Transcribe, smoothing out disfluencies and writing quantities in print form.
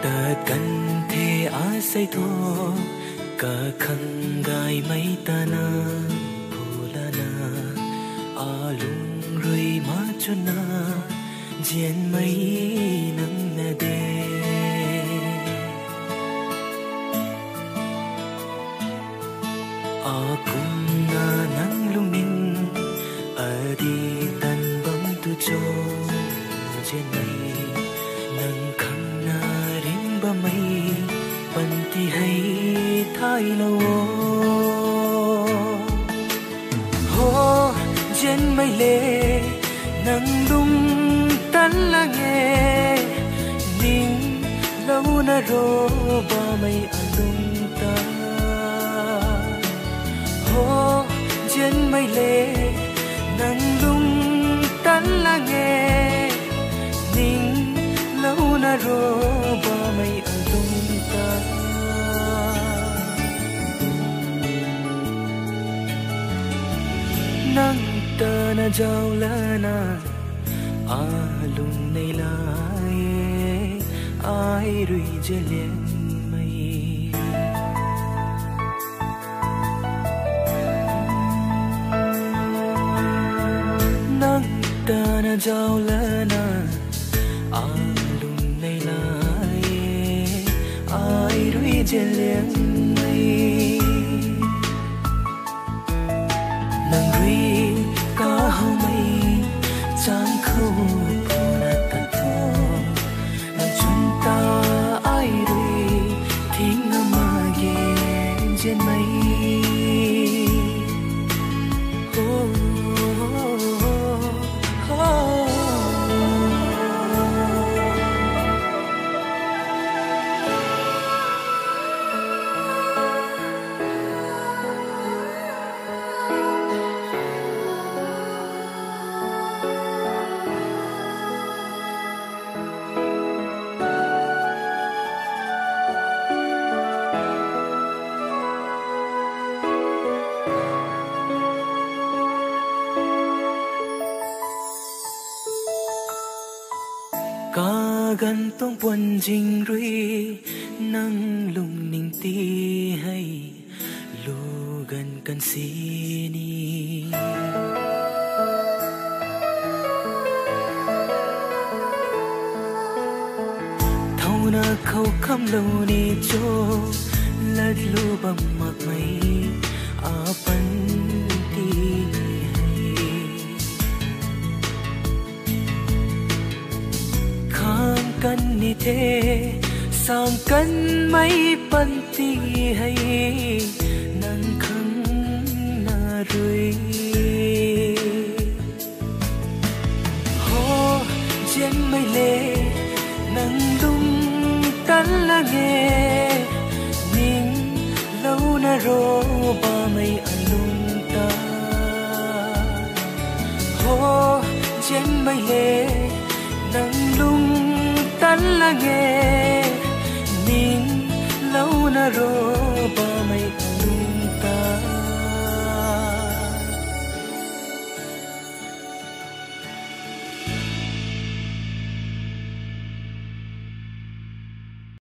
ta cần thế á say thô cả khăn gai mấy ta na phula na a lung rui ma chuna jian mấy nang na de a kum na nang lung ning a di tan bang tu cho jian mấy nang khăn na ring ba mấy ban ti hay thái lâu ho trên mây lệ nắng lung tan la nghe ninh lâu na ro ba mây lung ta ho trên mây lệ nắng lung tan la nghe ninh lâu na ro ba mây lung ta nang ta na jaw la na a lung nei lai ai rui je lien mai nang ta na jaw la na a lung nei lai ai rui je lien mai nang rui ka hau mai chang khâu phù na ta tho nang chun ta ai rui thing ma ge jen mai ca gan tông buồn jing rui nang lung ning ti hay lu gan kan si ni thâu na khâu khăm lâu ni cho lát lu bầm mặc mây a pan ti kan ni thế sang kan mấy pan ti hay nang khăng na rui ho trên mây lệ nang lung tan la nghe ning lâu na ro ba mây lung ta ho trên mây lệ nang lung tan la nghe ninh lâu na ro